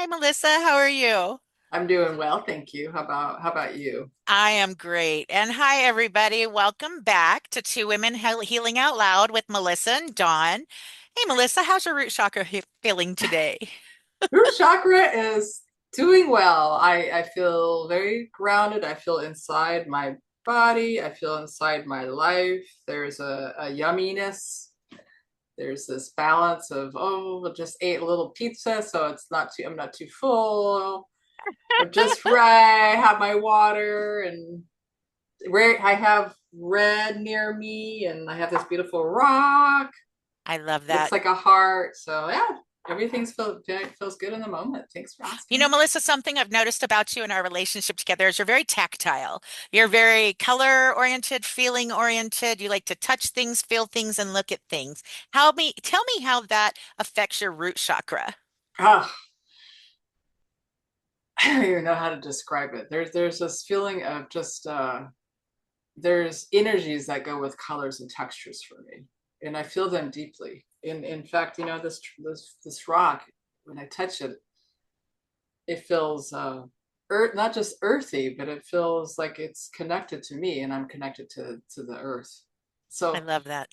Hi, Melissa. How are you? I'm doing well, thank you. How about you? I am great. And hi, everybody. Welcome back to Two Women Healing Out Loud with Melissa and Dawn. Hey, Melissa, how's your root chakra feeling today? Root chakra is doing well. I feel very grounded. I feel inside my body. I feel inside my life. There's a yumminess. There's this balance of, oh, I just ate a little pizza, so I'm not too full. I'm just right. I have my water and where I have red near me and I have this beautiful rock. I love Looks that. like a heart. So yeah, feels good in the moment. Thanks for You know, asking. Melissa, something I've noticed about you in our relationship together is you're very tactile. You're very color oriented, feeling oriented. You like to touch things, feel things, and look at things. Tell me how that affects your root chakra. Ah, I don't even know how to describe it. There's this feeling of just there's energies that go with colors and textures for me, and I feel them deeply. In fact, this rock, when I touch it, it feels earth, not just earthy, but it feels like it's connected to me, and I'm connected to the earth. I So love that.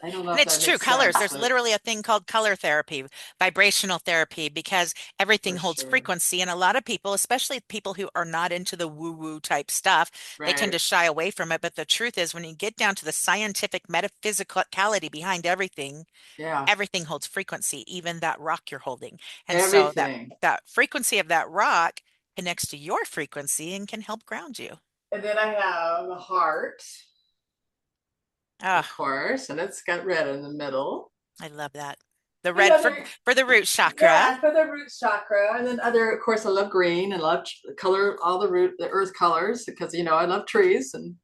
I don't know And if it's that true, makes colors. sense, There's but literally a thing called color therapy, vibrational therapy, because everything for holds sure. frequency. And a lot of people, especially people who are not into the woo-woo type stuff, they tend Right. to shy away from it. But the truth is, when you get down to the scientific metaphysicality behind everything, Yeah. everything holds frequency, even that rock you're holding. And so Everything. that frequency of that rock connects to your frequency and can help ground you. And then I have a heart, of Oh, course, and it's got red in the middle. I love that. The And red other, for the root chakra. yeah, for the root chakra. And then other, of course, I love green and love color, all the earth colors because, I love trees. And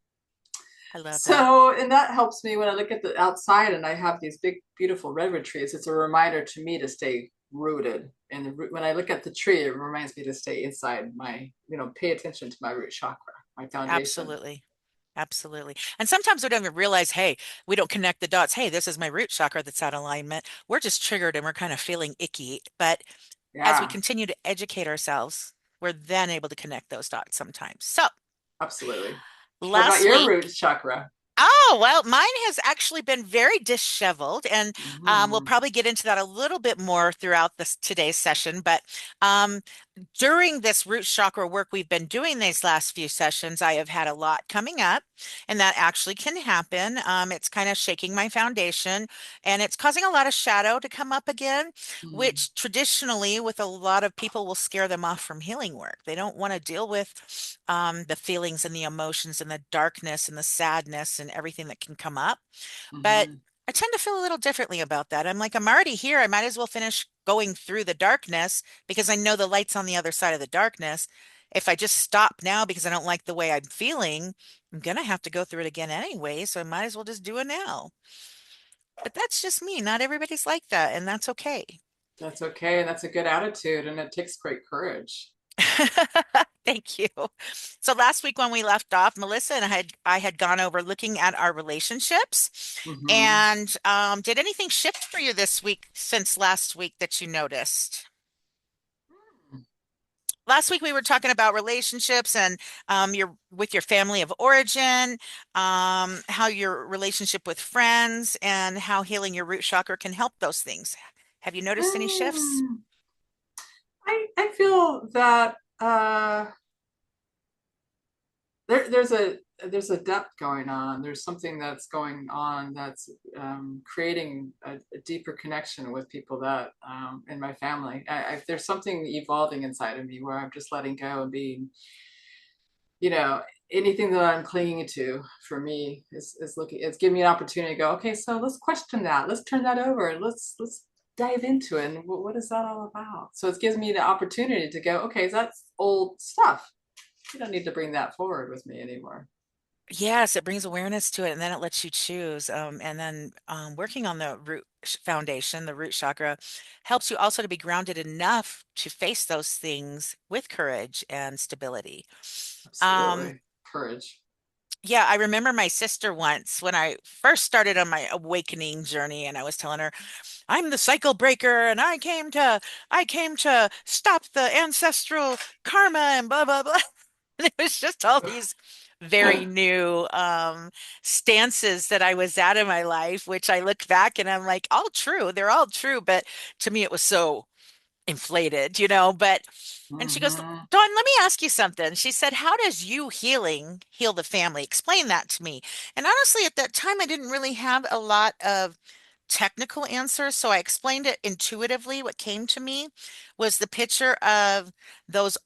I love that. so, and that helps me when I look at the outside and I have these big, beautiful redwood trees. It's a reminder to me to stay rooted. And when I look at the tree, it reminds me to stay inside pay attention to my root chakra, my foundation. Absolutely. Absolutely. And sometimes we don't even realize, hey, we don't connect the dots. Hey, this is my root chakra that's out of alignment. We're just triggered and we're kind of feeling icky. But as we Yeah, continue to educate ourselves, we're then able to connect those dots sometimes. So absolutely. How about last your week, root chakra? oh, well, mine has actually been very disheveled, and we'll Mhm. probably get into that a little bit more throughout this today's session. But um, during this root chakra work we've been doing these last few sessions, I have had a lot coming up, and that actually can happen. It's kind of shaking my foundation, and it's causing a lot of shadow to come up again, Mm, which traditionally, with a lot of people, will scare them off from healing work. They don't want to deal with the feelings and the emotions and the darkness and the sadness and everything that can come up. But mhm, I tend to feel a little differently about that. I'm like, I'm already here. I might as well finish going through the darkness because I know the light's on the other side of the darkness. If I just stop now because I don't like the way I'm feeling, I'm gonna have to go through it again anyway. So I might as well just do it now. But that's just me. Not everybody's like that, and that's okay. that's okay. And that's a good attitude. And it takes great courage. Thank you. So last week when we left off, Melissa and I had gone over looking at our relationships. Hmm. And did anything shift for you this week since last week that you noticed? Last week we were talking about relationships and your with your family of origin, how your relationship with friends, and how healing your root chakra can help those things. Have you noticed any shifts? Mm, I feel that there's a depth going on. There's something that's going on that's creating a deeper connection with people that in my family. There's something evolving inside of me where I'm just letting go and being, you know, anything that I'm clinging to for me is looking. It's giving me an opportunity to go. Okay, so let's question that. Let's turn that over. And let's dive into it. And what is that all about? So it gives me the opportunity to go. Okay, that's old stuff. You don't need to bring that forward with me anymore. Yes, it brings awareness to it, and then it lets you choose. And then working on the foundation, the root chakra, helps you also to be grounded enough to face those things with courage and stability. Um, Absolutely. Courage. Yeah, I remember my sister once when I first started on my awakening journey and I was telling her, I'm the cycle breaker and I came to stop the ancestral karma and blah blah blah. And it was just all these very new stances that I was at in my life, which I look back and I'm like, all true. They're all true, but to me it was so inflated, but and she goes, Hmm. Dawn, let me ask you something. She said, how does you healing heal the family? Explain that to me. And honestly, at that time, I didn't really have a lot of technical answers, so I explained it intuitively. What came to me was the picture of those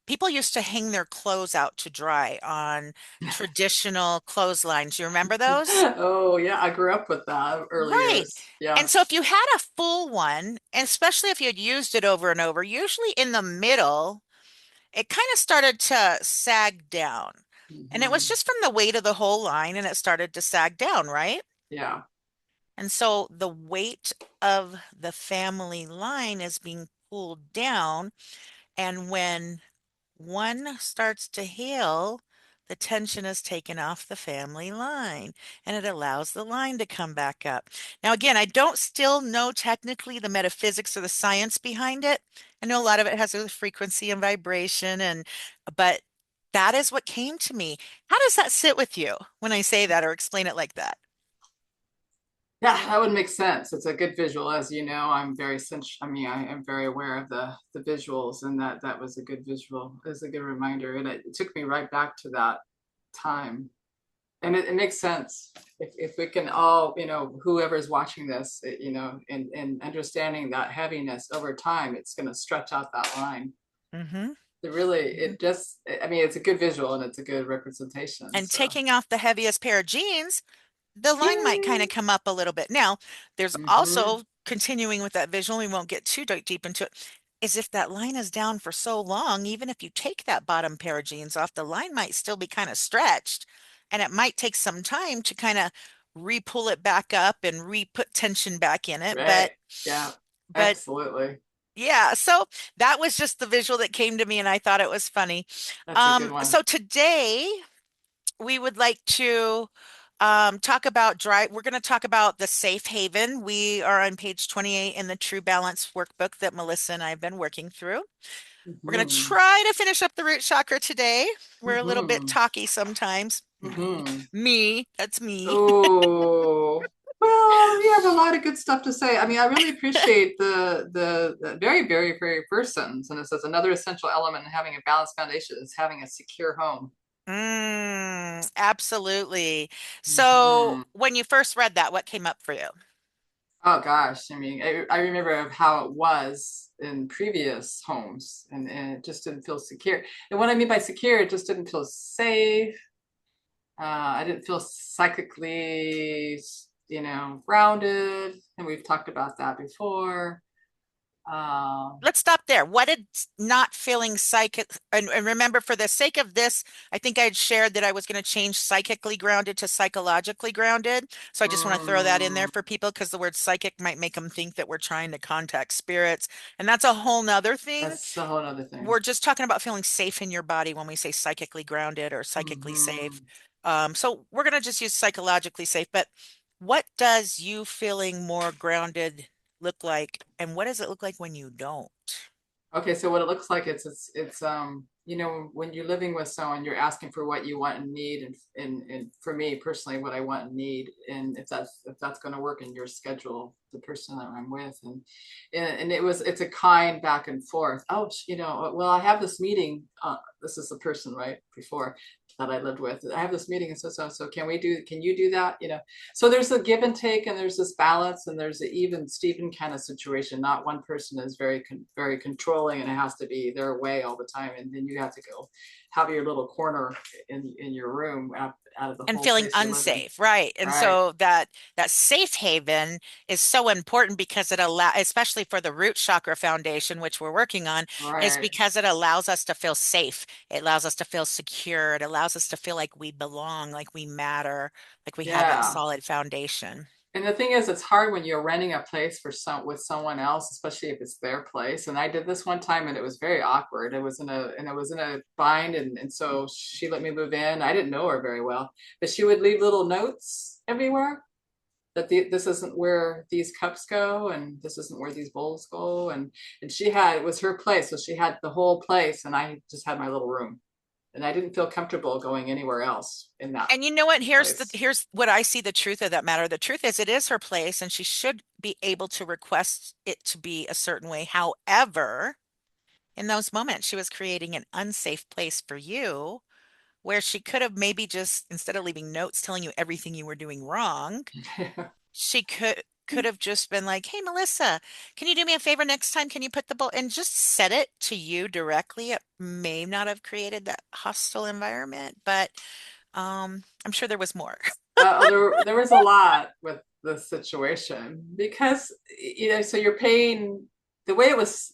people used to hang their clothes out to dry on traditional clotheslines. You remember those? Oh yeah, I grew up with that early Right. years. And Yeah. so if you had a full one, and especially if you had used it over and over, usually in the middle, it kind of started to sag down. And it was Hmm. just from the weight of the whole line and it started to sag down, right? Yeah. And so the weight of the family line is being pulled down. And when one starts to heal, the tension is taken off the family line and it allows the line to come back up. Now, again, I don't still know technically the metaphysics or the science behind it. I know a lot of it has to do with frequency and vibration but that is what came to me. How does that sit with you when I say that or explain it like that? Yeah, that would make sense. It's a good visual, as you know. I'm very I mean, I am very aware of the visuals, and that was a good visual. It was a good reminder, and it took me right back to that time. And it makes sense if we can all, whoever's watching this, and understanding that heaviness over time, it's going to stretch out that line. Hmm. It really, it just, I mean, it's a good visual and it's a good representation. And So, taking off the heaviest pair of jeans, the line might kind yay. of come up a little bit. Now, there's Hmm. also continuing with that visual, we won't get too deep into it, is if that line is down for so long, even if you take that bottom pair of jeans off, the line might still be kind of stretched. And it might take some time to kind of re-pull it back up and re-put tension back in it. Right. Yeah, But absolutely. yeah, so that was just the visual that came to me and I thought it was funny. That's a good one. So today we would like to talk about dry. We're going to talk about the safe haven. We are on page 28 in the True Balance workbook that Melissa and I have been working through. We're going to Hmm. try to finish up the root chakra today. We're a little bit Hmm. talky sometimes. Hmm. Me, that's me. Oh, well, you have a lot of good stuff to say. I mean, I really appreciate the very, very, very first sentence. And it says another essential element in having a balanced foundation is having a secure home. Absolutely. So Hmm. when you first read that, what came up for you? Oh gosh, I mean, I remember of how it was in previous homes, and it just didn't feel secure. And what I mean by secure, it just didn't feel safe. I didn't feel psychically, grounded, and we've talked about that before. Um, Let's stop there. What did not feeling psychic, and remember, for the sake of this, I think I'd shared that I was going to change psychically grounded to psychologically grounded. So I just want to throw that in there mm, for people because the word psychic might make them think that we're trying to contact spirits. And that's a whole nother thing. that's a whole other thing. We're just talking about feeling safe in your body when we say psychically grounded or psychically safe. Hmm. So we're going to just use psychologically safe. But what does you feeling more grounded look like? And what does it look like when you don't? Okay, so what it looks like, when you're living with someone, you're asking for what you want and need, and for me personally, what I want and need, and if that's going to work in your schedule, the person that I'm with, and it's a kind back and forth. Oh, well, I have this meeting. This is the person right before that I lived with. I have this meeting, and so can you do that? So there's a give and take, and there's this balance, and there's an even Steven kind of situation. Not one person is very controlling, and it has to be their way all the time, and then you have to go have your little corner in your room out of the And whole feeling place you live in. unsafe, right? And Right, so that safe haven is so important because it allow, especially for the root chakra foundation, which we're working on, is right, because it allows us to feel safe. It allows us to feel secure. It allows us to feel like we belong, like we matter, like we have that yeah. solid foundation. And the thing is, it's hard when you're renting a place for with someone else, especially if it's their place. And I did this one time, and it was very awkward. It was in a bind, and so she let me move in. I didn't know her very well, but she would leave little notes everywhere that this isn't where these cups go, and this isn't where these bowls go, and she had, it was her place, so she had the whole place, and I just had my little room, and I didn't feel comfortable going anywhere else in that And you know what? place. Here's what I see the truth of that matter. The truth is it is her place and she should be able to request it to be a certain way. However, in those moments, she was creating an unsafe place for you where she could have maybe just instead of leaving notes telling you everything you were doing wrong, she could have just been like, "Hey, Melissa, can you do me a favor next time? Can you put the bowl," and just said it to you directly. It may not have created that hostile environment, but I'm sure there was more. There was a lot with the situation because, you know, so you're paying, the way it was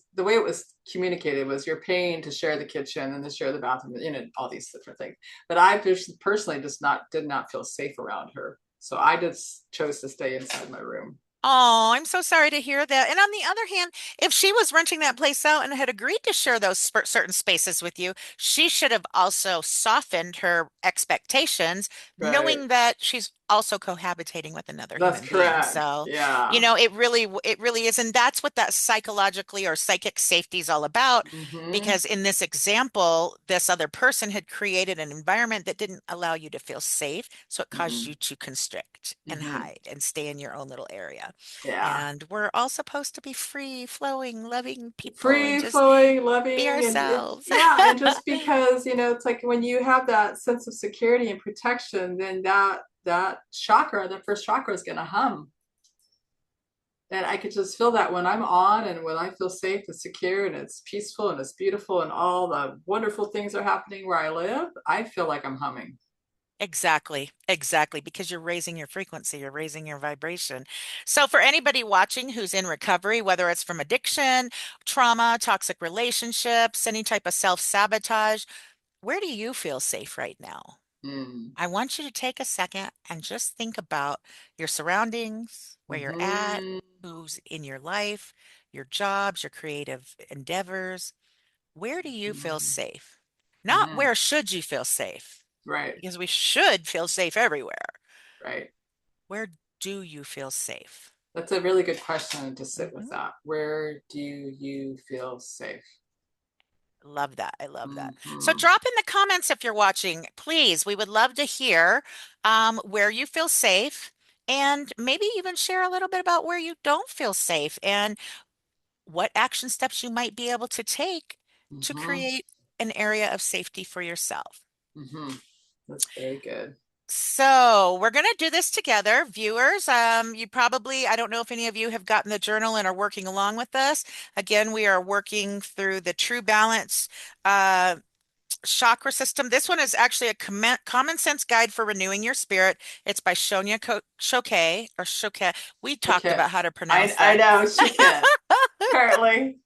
communicated was you're paying to share the kitchen and to share the bathroom, you know, all these different things. But I just personally just not did not feel safe around her, so I just chose to stay inside my room. Oh, I'm so sorry to hear that. And on the other hand, if she was renting that place out and had agreed to share those certain spaces with you, she should have also softened her expectations, Right. knowing that she's also cohabitating with another That's human being. correct. So, you Yeah. know, it really is. And that's what that psychologically or psychic safety is all about. Mm-hmm. Because in this example, this other person had created an environment that didn't allow you to feel safe. So it caused Mm-hmm. you to constrict and Mm-hmm. hide and stay in your own little area. Yeah. And we're all supposed to be free, flowing, loving people and Free just flowing, be loving, and it's, ourselves. yeah, and just because, you know, it's like when you have that sense of security and protection, then that chakra, the first chakra, is gonna hum. And I could just feel that when I'm on and when I feel safe and secure and it's peaceful and it's beautiful and all the wonderful things are happening where I live, I feel like I'm humming. Exactly, exactly, because you're raising your frequency, you're raising your vibration. So, for anybody watching who's in recovery, whether it's from addiction, trauma, toxic relationships, any type of self-sabotage, where do you feel safe right now? Mm. I want you to take a second and just think about your surroundings, where you're at, Mm-hmm. who's in your life, your jobs, your creative endeavors. Where do you feel Mm-hmm. safe? Not Mm-hmm. where should you feel safe, Right, because we should feel safe everywhere. right. Where do you feel safe? That's a really good question to sit with Mhm. that. Where do you feel safe? Love that. I love that. So Mm-hmm. drop in the comments if you're watching, please. We would love to hear where you feel safe and maybe even share a little bit about where you don't feel safe and what action steps you might be able to take to Mm-hmm. create an area of safety for yourself. Mm-hmm. That's very good. So we're going to do this together, viewers. You probably, I don't know if any of you have gotten the journal and are working along with us. Again, we are working through the True Balance uh, chakra system. This one is actually a common sense guide for renewing your spirit. It's by Shonya Shoke or Shoke. We talked Shukit. about how to pronounce I that. know, Shukit. Apparently.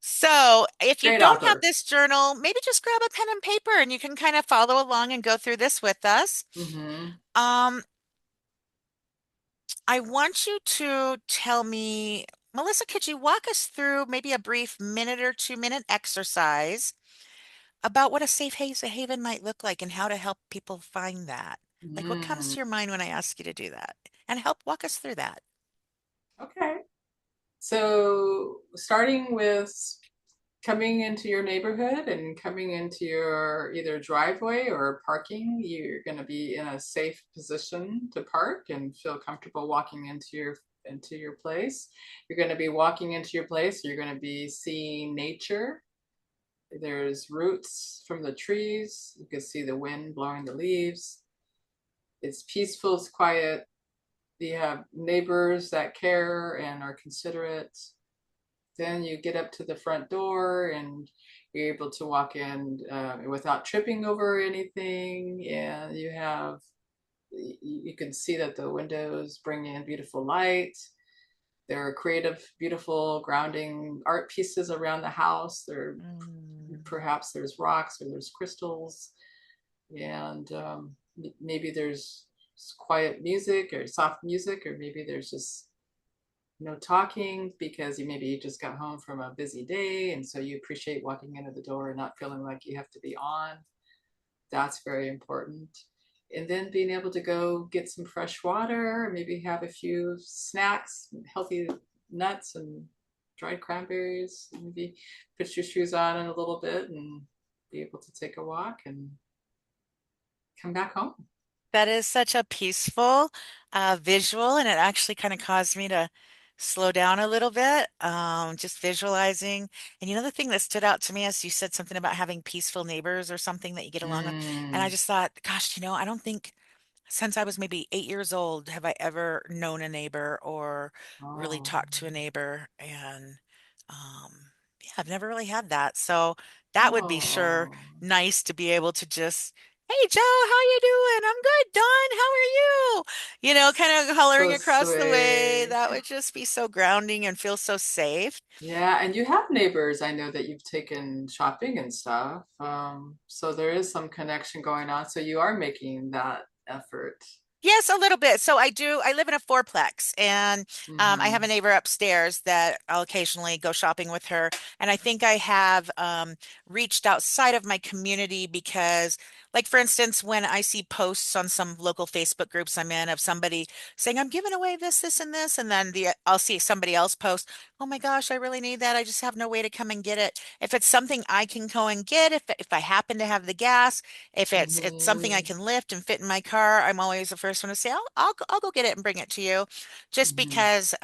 So, if you Great don't have author. this journal, maybe just grab a pen and paper and you can kind of follow along and go through this with us. Mm-hmm. Um, I want you to tell me, Melissa, could you walk us through maybe a brief minute or 2 minute exercise about what a safe haven might look like and how to help people find that? Like, what comes Mm. to your mind when I ask you to do that? And help walk us through that. Okay. So starting with coming into your neighborhood and coming into your either driveway or parking, you're going to be in a safe position to park and feel comfortable walking into your place. You're going to be walking into your place, you're going to be seeing nature. There's roots from the trees. You can see the wind blowing the leaves. It's peaceful, it's quiet. You have neighbors that care and are considerate. Then you get up to the front door and you're able to walk in without tripping over anything. And you can see that the windows bring in beautiful light. There are creative, beautiful, grounding art pieces around the house. There, Mm, perhaps there's rocks or there's crystals, and maybe there's quiet music or soft music, or maybe there's just no talking because you just got home from a busy day and so you appreciate walking into the door and not feeling like you have to be on. That's very important. And then being able to go get some fresh water, maybe have a few snacks, healthy nuts and dried cranberries, maybe put your shoes on in a little bit and be able to take a walk and come back home. That is such a peaceful visual, and it actually kind of caused me to slow down a little bit, just visualizing. And the thing that stood out to me is you said something about having peaceful neighbors or something that you get along with. And I Mm. just thought, gosh, I don't think since I was maybe 8 years old have I ever known a neighbor or really Oh. talked to a neighbor. And yeah, I've never really had that. So that would be sure Oh. nice to be able to just, hey Joe, how you doing? I'm good, Don. How are you? Kind of hollering So across the way. sweet. That would just be so grounding and feel so safe. Yeah, and you have neighbors I know that you've taken shopping and stuff. So there is some connection going on. So you are making that effort. Yes, a little bit. So I live in a fourplex, and I have a Mm-hmm. neighbor upstairs that I'll occasionally go shopping with her. And I think I have reached outside of my community because, like, for instance, when I see posts on some local Facebook groups I'm in of somebody saying, I'm giving away this, this, and this, and then I'll see somebody else post, oh my gosh, I really need that. I just have no way to come and get it. If it's something I can go and get, if I happen to have the gas, if it's something I Mm-hmm. can lift and fit in my car, I'm always the first one to say, I'll go get it and bring it to you, just Mm-hmm. because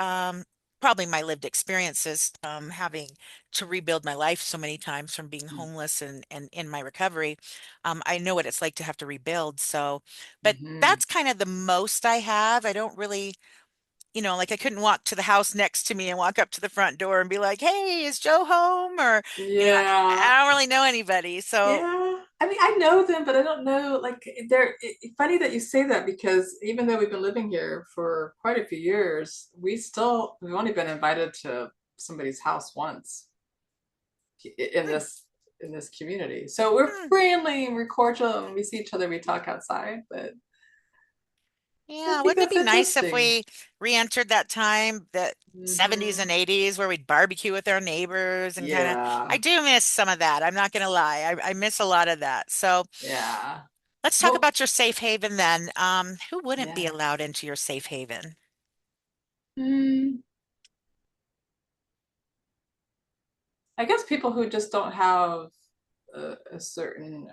probably my lived experiences, having to rebuild my life so many times from being homeless and in my recovery. I know what it's like to have to rebuild. So, but Mm-hmm. that's kind of the most I have. I don't really, like I couldn't walk to the house next to me and walk up to the front door and be like, hey, is Joe home? Or, Yeah. I don't really know anybody. So, Yeah. I mean, I know them, but I don't know. Like, funny that you say that because even though we've been living here for quite a few years, we've only been invited to somebody's house once in hmm, this community. So we're hmm. friendly and we're cordial and we see each other, we talk outside, but I Yeah, think wouldn't it that's be nice if interesting. we re-entered that time, the 70s Hmm. and 80s, where we'd barbecue with our neighbors and kind of, I Yeah. do miss some of that. I'm not going to lie. I miss a lot of that. So Yeah. let's talk Well, about your safe haven then. Who wouldn't be yeah. allowed into your safe haven? Mm, I guess people who just don't have a certain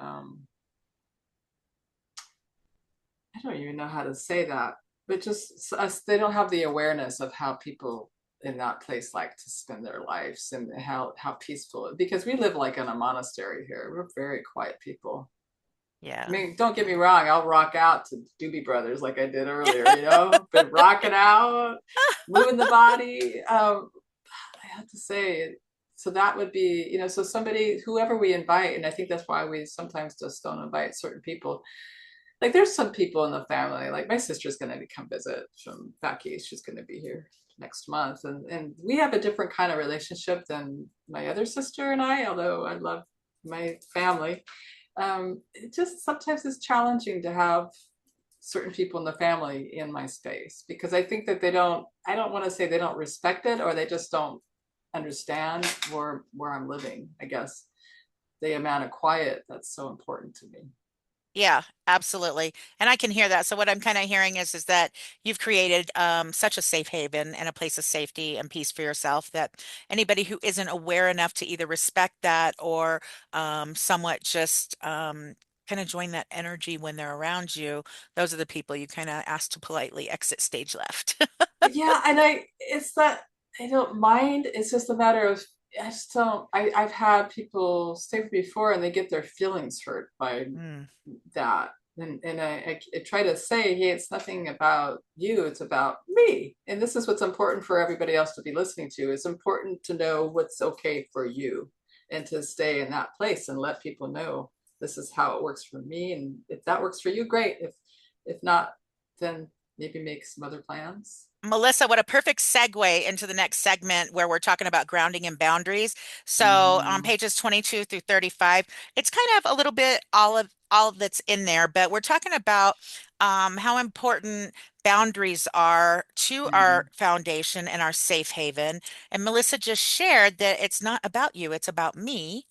I don't even know how to say that, but just us, they don't have the awareness of how people in that place like to spend their lives and how peaceful, because we live like in a monastery here. We're very quiet people. I Yeah. mean, don't get me wrong, I'll rock out to Doobie Brothers like I did earlier, but rocking out, moving the body. I have to say, so that would be, so somebody, whoever we invite, and I think that's why we sometimes just don't invite certain people. Like there's some people in the family, like my sister's going to come visit from back east. She's going to be here next month. And we have a different kind of relationship than my other sister and I, although I love my family. It just sometimes is challenging to have certain people in the family in my space because I think that I don't want to say they don't respect it or they just don't understand where I'm living, I guess. The amount of quiet that's so important to me. Yeah, absolutely. And I can hear that. So what I'm kind of hearing is that you've created such a safe haven and a place of safety and peace for yourself that anybody who isn't aware enough to either respect that or somewhat just kind of join that energy when they're around you, those are the people you kind of ask to politely exit stage left. Yeah, and it's that I don't mind. It's just a matter of I just don't. I've had people stay with me before, and they get their feelings hurt by Mm. that. And I try to say, hey, it's nothing about you. It's about me. And this is what's important for everybody else to be listening to. It's important to know what's okay for you, and to stay in that place and let people know this is how it works for me. And if that works for you, great. If not, then maybe make some other plans. Melissa, what a perfect segue into the next segment where we're talking about grounding and boundaries. So on Mm-hmm. pages 22 through 35, it's kind of a little bit all of all that's in there, but we're talking about how important boundaries are to our Mm-hmm. foundation and our safe haven. And Melissa just shared that it's not about you, it's about me.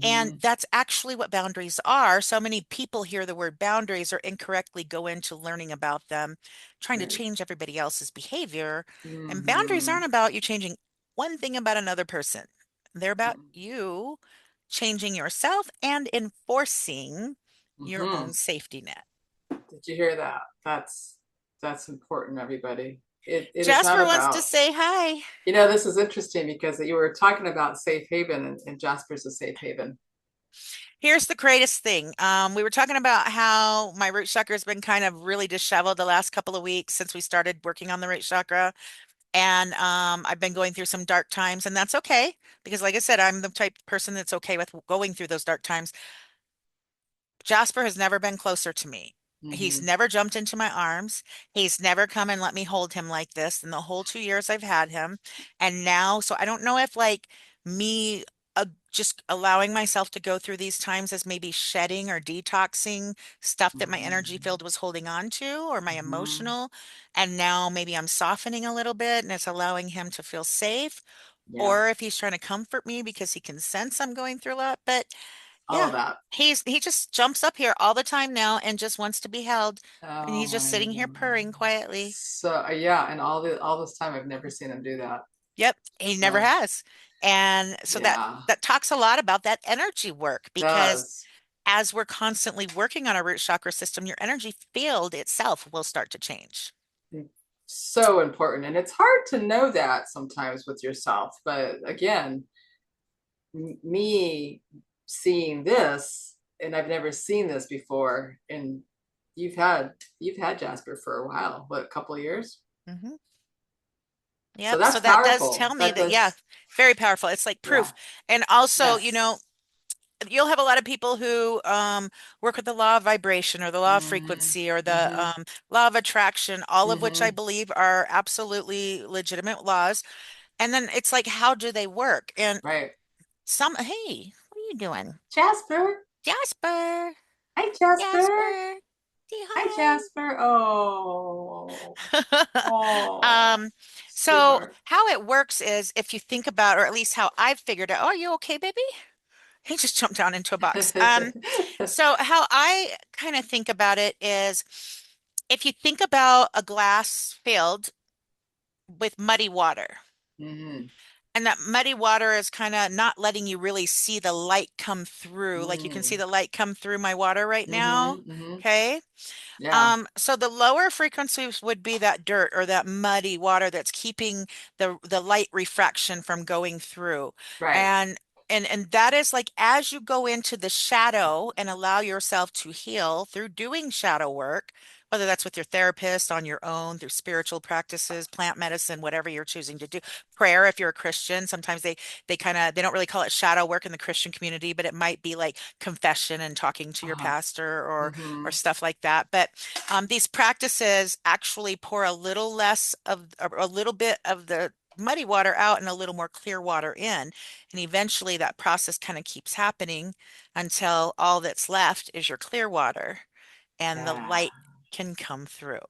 And Mm-hmm. that's actually what boundaries are. So many people hear the word boundaries or incorrectly go into learning about them, trying to Right. change everybody else's behavior. And boundaries Mm-hmm. aren't about you changing one thing about another person, they're about you changing yourself and enforcing your Mm-hmm. own safety net. Did you hear that? That's important, everybody. It is not Jasper wants to about, say hi. this is interesting because you were talking about safe haven, and Jasper's a safe haven. Here's the greatest thing. We were talking about how my root chakra has been kind of really disheveled the last couple of weeks since we started working on the root chakra. And I've been going through some dark times, and that's okay because, like I said, I'm the type of person that's okay with going through those dark times. Jasper has never been closer to me. He's Mm-hmm. never jumped into my arms. He's never come and let me hold him like this in the whole 2 years I've had him. And now, so I don't know if like me just allowing myself to go through these times as maybe shedding or detoxing stuff that my energy Mm-hmm. field was holding on to or my Mm-hmm. emotional. And now maybe I'm softening a little bit and it's allowing him to feel safe. Yeah, Or if he's trying to comfort me because he can sense I'm going through a lot. But all yeah, of that. he just jumps up here all the time now and just wants to be held. And Oh he's just my sitting here God. purring quietly. So yeah, and all this time I've never seen him do that. Yep, he never So has. And so that yeah, that talks a lot about that energy work because does. as we're constantly working on our root chakra system, your energy field itself will start to change. So important. And it's hard to know that sometimes with yourself. But again, me seeing this, and I've never seen this before. And you've had Jasper for a while, what, a couple of years? Hmm. So Yep. So that's that does powerful. tell me that, yeah, very powerful. It's like Yeah. proof. And also, Yes. you'll have a lot of people who work with the law of vibration or the law of Mm-hmm. frequency or the Mm-hmm. law of attraction, all of which I Mm-hmm. believe are absolutely legitimate laws. And then it's like, how do they work? And Right. hey, what are you doing? Jasper. Jasper, Hi, Jasper. Jasper, say Hi, hi. Jasper. Oh, oh, Um, so sweetheart. how it works is if you think about, or at least how I've figured out, oh, are you okay, baby? He just jumped down into a box. So how I kind of think about it is if you think about a glass filled with muddy water, Mm-hmm. and that muddy water is kind of not letting you really see the light come through. Like you can see Mm. the light come through my water right now. Mm-hmm. Mm-hmm. Okay. Yeah. So the lower frequencies would be that dirt or that muddy water that's keeping the light refraction from going through. Right. And and that is like as you go into the shadow and allow yourself to heal through doing shadow work, whether that's with your therapist, on your own, through spiritual practices, plant medicine, whatever you're choosing to do. Prayer, if you're a Christian, sometimes they don't really call it shadow work in the Christian community, but it might be like confession and talking to your Uh-huh. pastor Mm-hmm. or stuff like that. But these practices actually pour a little less of a little bit of the muddy water out and a little more clear water in. And eventually that process kind of keeps happening until all that's left is your clear water and the Yeah. light can come through.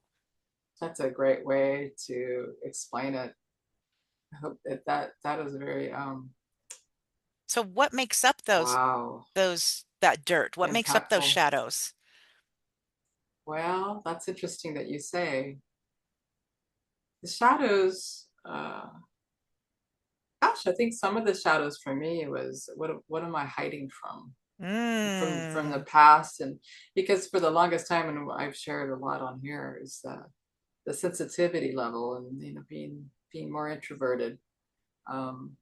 That's a great way to explain it. I hope that is very So what makes up wow, that dirt? What makes up those impactful. shadows? Well, that's interesting that you say the shadows. Gosh, I think some of the shadows for me was what am I hiding from the Mm. past, and because for the longest time, and I've shared a lot on here, is the sensitivity level, and being more introverted. Um,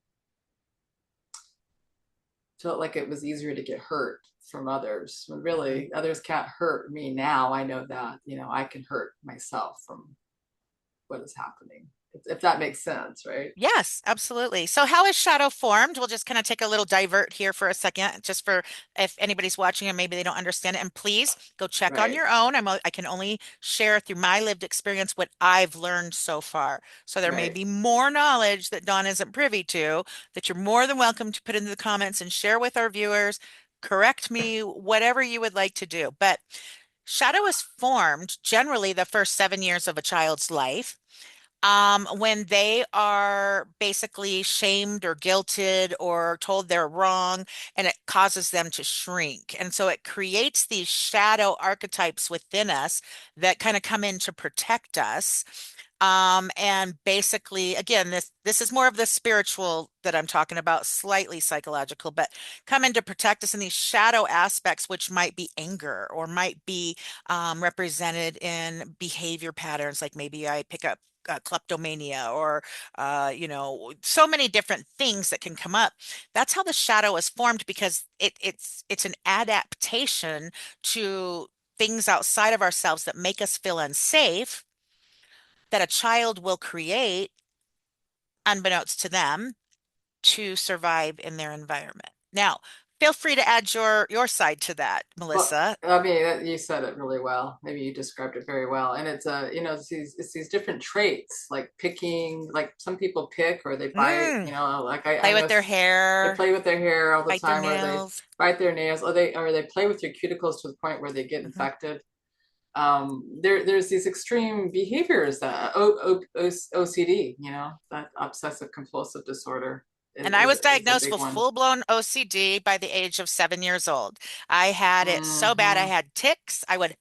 Felt like it was easier to get hurt from others when Mhm. really others can't hurt me. Now I know that I can hurt myself from what is happening, if that makes sense, right? Yes, absolutely. So how is shadow formed? We'll just kind of take a little divert here for a second, just for if anybody's watching and maybe they don't understand it. And please go check on Right, your own. I can only share through my lived experience what I've learned so far. So there may right. be more knowledge that Dawn isn't privy to that you're more than welcome to put into the comments and share with our viewers. correct me, whatever you would like to do. But shadow is formed generally the first 7 years of a child's life. When they are basically shamed or guilted or told they're wrong, and it causes them to shrink. And so it creates these shadow archetypes within us that kind of come in to protect us. And basically, again, this is more of the spiritual that I'm talking about, slightly psychological, but come in to protect us in these shadow aspects, which might be anger or might be represented in behavior patterns, like maybe I pick up kleptomania or so many different things that can come up. That's how the shadow is formed because it's an adaptation to things outside of ourselves that make us feel unsafe that a child will create unbeknownst to them to survive in their environment. Now, feel free to add your side to that, Well, Melissa. I mean, you said it really well. Maybe you described it very well. And it's it's these different traits, like picking, like some people pick or they bite, Mm, like I play know with their they hair, play with their hair all the bite their time, or they nails. bite their nails, or they play with your cuticles to the point where they get Mhm. infected. There's these extreme behaviors that OCD, that obsessive compulsive disorder And I was is a diagnosed big with one. full-blown OCD by the age of 7 years old. I had it so bad. I Hmm. had tics. I would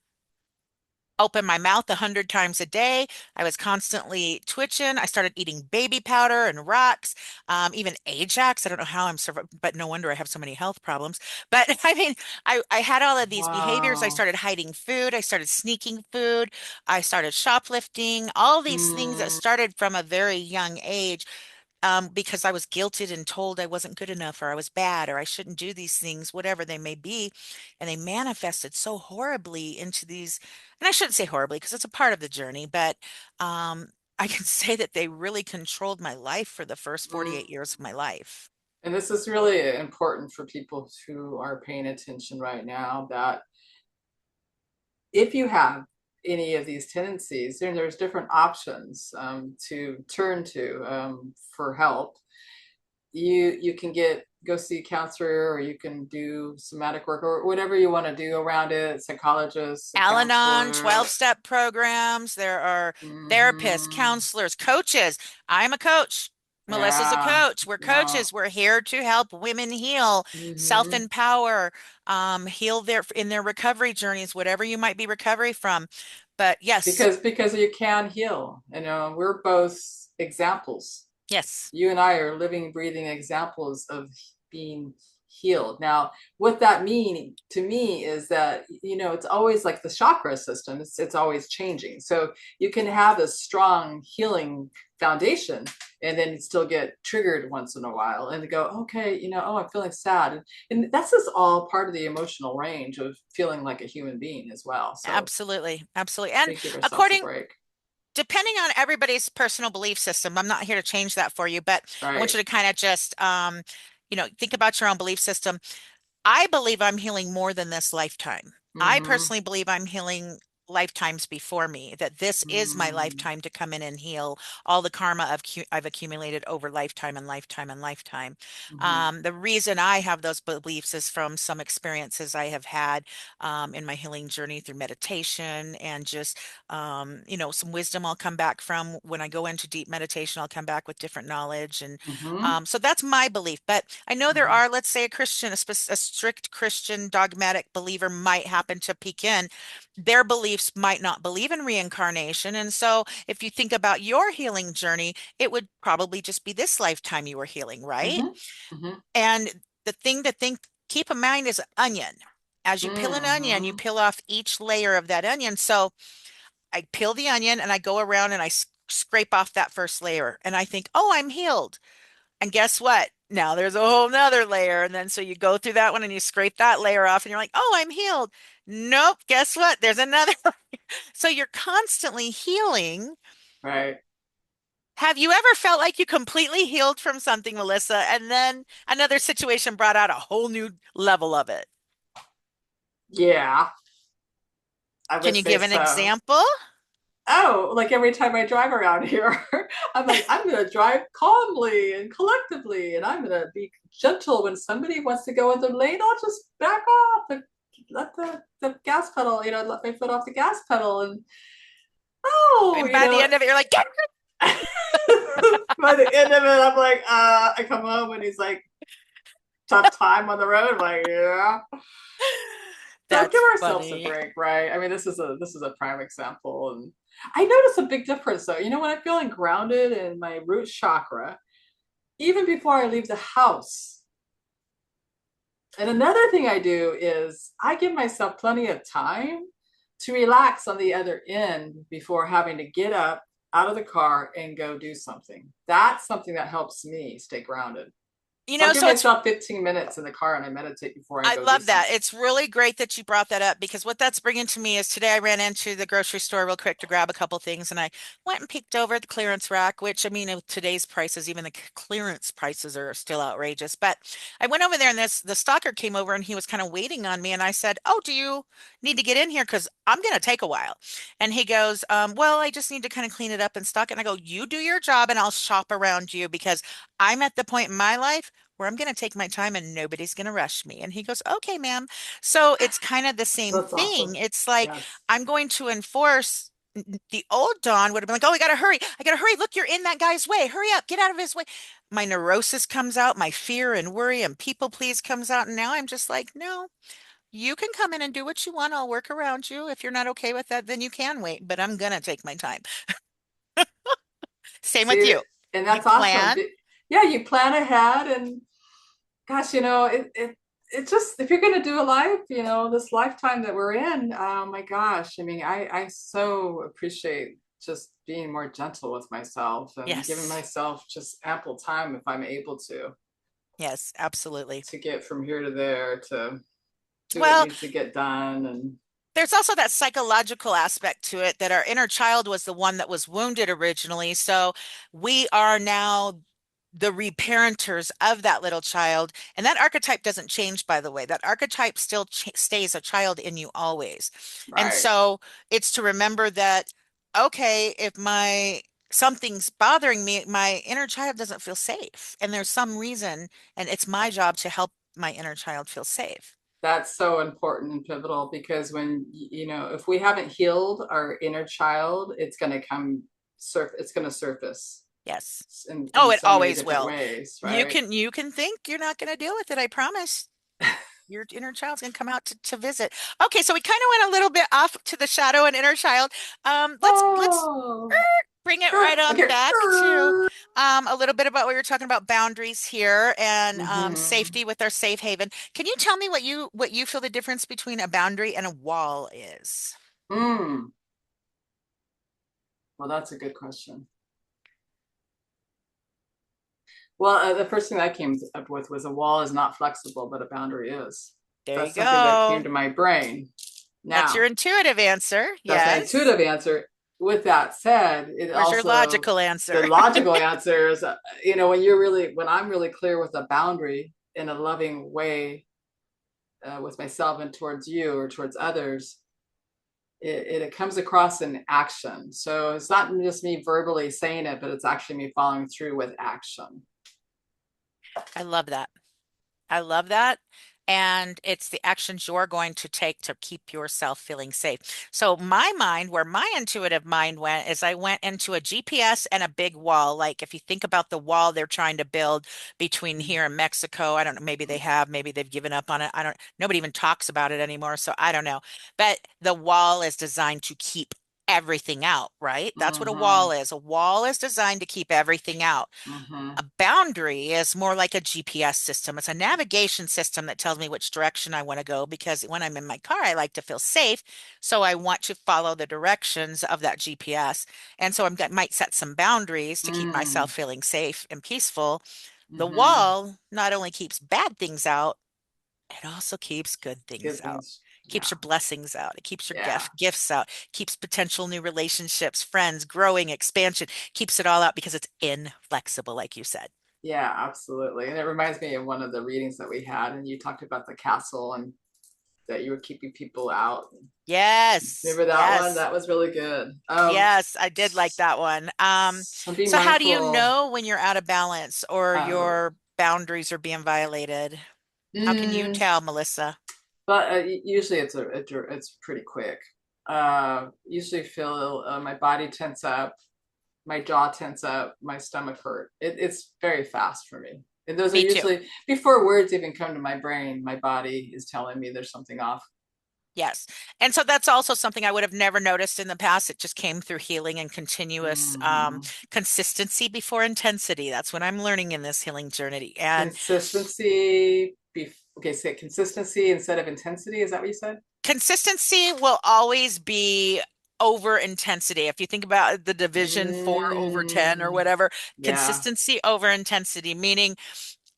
open my mouth 100 times a day. I was constantly twitching. I started eating baby powder and rocks, even Ajax. I don't know how I'm surviving, but no wonder I have so many health problems. But I mean, I had all of these behaviors. I Wow. started hiding food. I started sneaking food. I started shoplifting, all these things that Mm. started from a very young age because I was guilted and told I wasn't good enough or I was bad or I shouldn't do these things, whatever they may be. And they manifested so horribly into these, and I shouldn't say horribly because it's a part of the journey, but I can say that they really controlled my life for the first Mm. 48 years of my life. And this is really important for people who are paying attention right now that if you have any of these tendencies, then there's different options to turn to for help. You can go see a counselor, or you can do somatic work, or whatever you want to do around it, psychologist, a Al-Anon, counselor. 12-step programs. There are therapists, Hmm. counselors, coaches. I'm a coach. Melissa's a Yeah. coach. We're No. coaches. We're here to help women heal, Hmm. self-empower, heal in their recovery journeys, whatever you might be recovery from. But yes, Because you can heal. We're both examples. yes, You and I are living, breathing examples of being healed. Now, what that means to me is that, it's always like the chakra system, it's always changing. So you can have a strong healing foundation and then still get triggered once in a while and go, okay, oh, I'm feeling sad. And that's just all part of the emotional range of feeling like a human being as well. So absolutely, absolutely. And we give ourselves a according break. depending on everybody's personal belief system, I'm not here to change that for you, but I want Right. you to kind of just think about your own belief system. I believe I'm healing more than this lifetime. I Mm-hmm. personally believe I'm healing lifetimes before me, that this is my Mm-hmm. lifetime to come in and heal all the karma I've accumulated over lifetime and lifetime and lifetime. Mm-hmm. The reason I have those beliefs is from some experiences I have had in my healing journey through meditation and just, some wisdom I'll come back from when I go into deep meditation. I'll come back with different knowledge. And Mm-hmm. so that's my belief. But I know there Mm-hmm. are, let's say, a Christian, a strict Christian dogmatic believer might happen to peek in. Their beliefs might not believe in reincarnation. And so if you think about your healing journey, it would probably just be this lifetime you were healing, right? Mm-hmm. Mm-hmm. And the thing to keep in mind is onion. As you peel an onion, you Mm-hmm. peel off each layer of that onion. So I peel the onion and I go around and I scrape off that first layer and I think, oh, I'm healed. And guess what? Now there's a whole nother layer. And then so you go through that one and you scrape that layer off and you're like, oh, I'm healed. Nope. Guess what? There's another. So you're constantly healing. Right. Have you ever felt like you completely healed from something, Melissa, and then another situation brought out a whole new level of it? Yeah, I Can would you say give an so. example? oh, like every time I drive around here, I'm like, I'm going to drive calmly and collectively, and I'm going to be gentle when somebody wants to go in the lane. I'll just back off and let the gas pedal, let my foot off the gas pedal. And oh, And by the end of it, you're like, "Get-" by the end of it, I'm like, I come home and he's like, tough time on the road. I'm like, yeah. So give That's ourselves a funny. break, right? I mean, this is a prime example, and I notice a big difference though. When I'm feeling grounded in my root chakra, even before I leave the house. And another thing I do is I give myself plenty of time to relax on the other end before having to get up out of the car and go do something. That's something that helps me stay grounded. You So I'll know, give so it's myself 15 minutes in the car and I meditate before I I go do love that. something. It's really great that you brought that up because what that's bringing to me is today I ran into the grocery store real quick to grab a couple things and I went and peeked over at the clearance rack, which I mean, with today's prices, even the clearance prices are still outrageous. But I went over there and the stalker came over and he was kind of waiting on me and I said, "Oh, do you need to get in here? Because I'm going to take a while." And he goes, well, I just need to kind of clean it up and stock it. And I go, "You do your job and I'll shop around you because I'm at the point in my life where I'm going to take my time and nobody's going to rush me." And he goes, "Okay, ma'am." So it's kind of the same That's thing. awesome. It's like Yes. I'm going to enforce. The old Dawn would have been like, "Oh, I gotta hurry. I gotta hurry. Look, you're in that guy's way. Hurry up. Get out of his way." My neurosis comes out, my fear and worry and people please comes out. And now I'm just like, no, you can come in and do what you want. I'll work around you. If you're not okay with that, then you can wait, but I'm gonna take my time. Same with See, you. and You that's awesome. plan. Yeah, you plan ahead and gosh, it just if you're going to do a life, this lifetime that we're in, oh my gosh, I mean, I so appreciate just being more gentle with myself and giving Yes. myself just ample time if I'm able Yes, absolutely. to get from here to there to do what Well, needs to get done. And there's also that psychological aspect to it that our inner child was the one that was wounded originally. So we are now the reparenters of that little child. And that archetype doesn't change, by the way. That archetype still ch stays a child in you always. And right, so it's to remember that, okay, if my something's bothering me, my inner child doesn't feel safe. And there's some reason, and it's my job to help my inner child feel safe. that's so important and pivotal because when if we haven't healed our inner child, it's going to it's going to surface Yes. in Oh, it so many always different will. ways, You right? can you can think you're not going to deal with it, I promise. Your inner child's going to come out to visit. Okay, so we kind of went a little bit off to the shadow and inner child. Let's Oh, bring it right on okay. back to a little bit about what we were talking about boundaries here and Mm-hmm. safety with our safe haven. Can you tell me what you feel the difference between a boundary and a wall is? Mm. Well, that's a good question. Well, the first thing I came up with was a wall is not flexible, but a boundary is. There you That's something that came go. to my brain. That's your Now, intuitive answer. that's my Yes. intuitive answer. With that said, it Where's your also logical the answer? logical answer is, when I'm really clear with a boundary in a loving way with myself and towards you or towards others, it comes across in action. So it's not just me verbally saying it, but it's actually me following through with action. I love that. I love that. And it's the actions you're going to take to keep yourself feeling safe. So, my mind, where my intuitive mind went, is I went into a GPS and a big wall. Like, if you think about the wall they're trying to build between here and Mexico, I don't know, maybe they have, maybe they've given up on it. I don't, nobody even talks about it anymore. So, I don't know. But the wall is designed to keep everything out, right? That's what a Mm-hmm. wall is. A wall is designed to keep everything out. Mm-hmm. A boundary is more like a GPS system. It's a navigation system that tells me which direction I want to go because when I'm in my car, I like to feel safe. So I want to follow the directions of that GPS. And so I might set some boundaries to keep myself Mm. feeling safe and peaceful. The Mm-hmm. wall not only keeps bad things out, it also keeps good things Good out. things. Keeps Yeah. your blessings out. It keeps your Yeah. gifts out. Keeps potential new relationships, friends, growing, expansion. Keeps it all out because it's inflexible, like you said. Yeah, absolutely. And it reminds me of one of the readings that we had, and you talked about the castle and that you were keeping people out. Yes. Remember that one? Yes. That was really good. Yes, I did like that one. So be So how do you mindful. know when you're out of balance or Uh, your boundaries are being violated? How can you mm, tell, Melissa? but usually it's pretty quick. Usually feel my body tense up, my jaw tense up, my stomach hurt. It's very fast for me. And those are Me too. usually before words even come to my brain, my body is telling me there's something off. Yes. And so that's also something I would have never noticed in the past. It just came through healing and continuous Hmm. consistency before intensity. That's what I'm learning in this healing journey. And Consistency. Okay, say consistency instead of intensity. Is that what you said? consistency will always be over intensity. If you think about the division 4/10 or Mm, whatever, yeah. consistency over intensity, meaning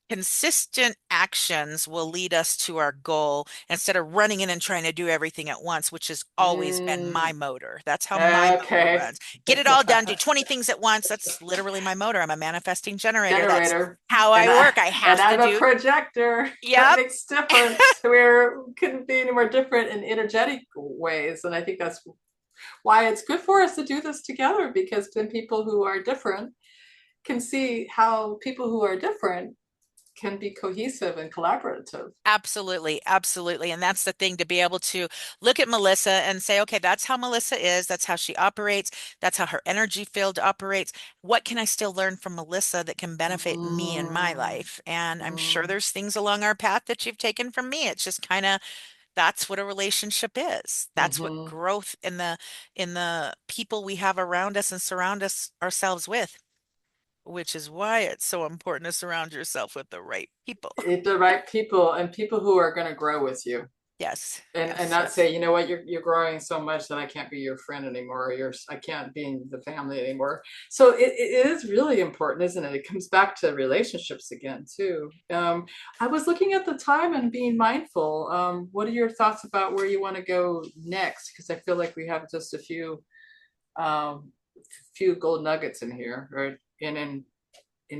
consistent actions will lead us to our goal instead of running in and trying to do everything at once, which has always been my Mm, motor. That's how my motor okay. runs. Get it all done, do 20 things at once. That's literally my motor. I'm a manifesting generator. That's Generator. how And I work. I and have to I'm a do. projector. That Yep, makes difference. We're couldn't be any more different in energetic ways. And I think that's why it's good for us to do this together, because then people who are different can see how people who are different can be cohesive and collaborative. absolutely. Absolutely. And that's the thing to be able to look at Melissa and say, okay, that's how Melissa is. That's how she operates. That's how her energy field operates. What can I still learn from Melissa that can benefit me in my Mm, life? And I'm sure mm, there's things along our path that you've taken from me. It's just kind of that's what a relationship is. That's what mm-hmm. growth in the people we have around us and surround us ourselves with, which is why it's so important to surround yourself with the right people. The right people and people who are going to grow with you. Yes, And yes, not yes. say, you know what, you're growing so much that I can't be your friend anymore, or I can't be in the family anymore. So it is really important, isn't it? It comes back to relationships again too. I was looking at the time and being mindful. What are your thoughts about where you want to go next? Because I feel like we have just a um, few gold nuggets in here, or in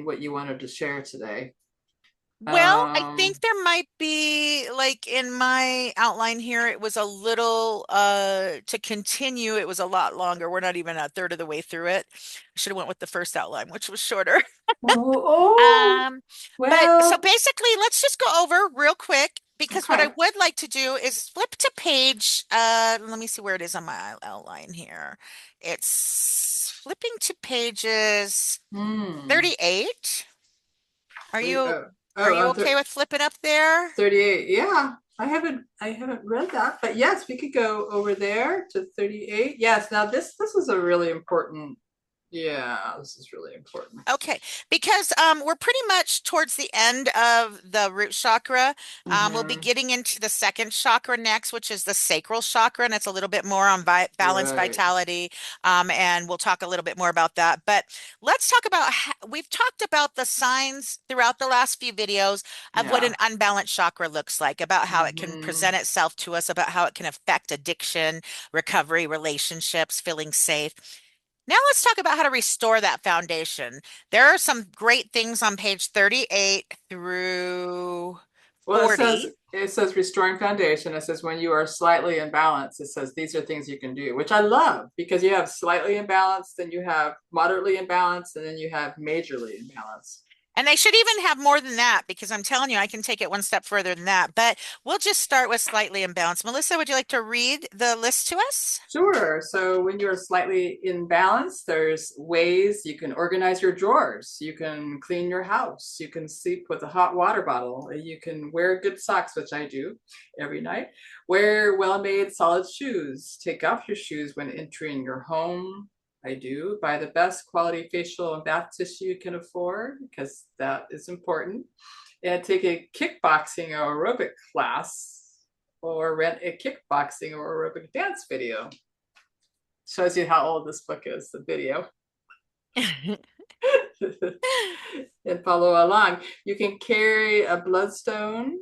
what you wanted to share today. Well, I Um, think there might be like in my outline here, it was a little to continue, it was a lot longer. We're not even a third of the way through it. I should have went with the first outline, which was shorter. oh, oh, Um, but so well, basically, let's just go over real quick because what I okay. would like to do is flip to page, let me see where it is on my outline here. It's flipping to pages Hmm. 38. Are Wait, you are oh, you okay with flipping up there? 38. Yeah. I haven't read that, but yes, we could go over there to 38. Yes. Now this is a really important. Yeah, this is really important. Okay, because we're pretty much towards the end of the root chakra. We'll be Mm-hmm. getting into the second chakra next, which is the sacral chakra, and it's a little bit more on balance, Right. vitality, and we'll talk a little bit more about that. But let's talk about we've talked about the signs throughout the last few videos of what an Yeah. unbalanced chakra looks like, about how it can Mm-hmm. present itself to us, about how it can affect addiction, recovery, relationships, feeling safe. Now let's talk about how to restore that foundation. There are some great things on page 38 through Well, 40. it says restoring foundation. It says when you are slightly imbalanced, it says these are things you can do, which I love because you have slightly imbalanced, then you have moderately imbalanced, and then you have majorly imbalanced. And they should even have more than that because I'm telling you, I can take it one step further than that. But we'll just start with slightly imbalanced. Melissa, would you like to read the list to us? Sure. So when you're slightly in balance, there's ways you can organize your drawers. You can clean your house. You can sleep with a hot water bottle. You can wear good socks, which I do every night. Wear well-made solid shoes. Take off your shoes when entering your home. I do. Buy the best quality facial and bath tissue you can afford because that is important. And take a kickboxing or aerobic class or rent a kickboxing or aerobic dance video. Shows you how old this book is, the video. And follow along. You can carry a bloodstone.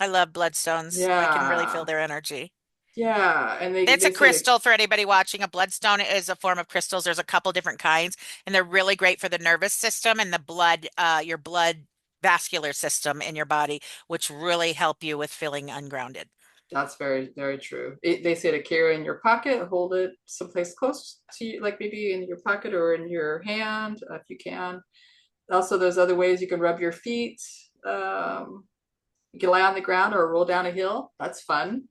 I love bloodstones. I can really feel Yeah. their energy. Yeah. And It's a they say, crystal for anybody watching. A bloodstone is a form of crystals. There's a couple different kinds, and they're really great for the nervous system and the blood, your blood vascular system in your body, which really help you with feeling ungrounded. That's very, very true. They say to carry in your pocket, hold it someplace close to you, like maybe in your pocket or in your hand, if you can. Also, there's other ways you can rub your feet. Um, you can lie on the ground or roll down a hill. That's fun.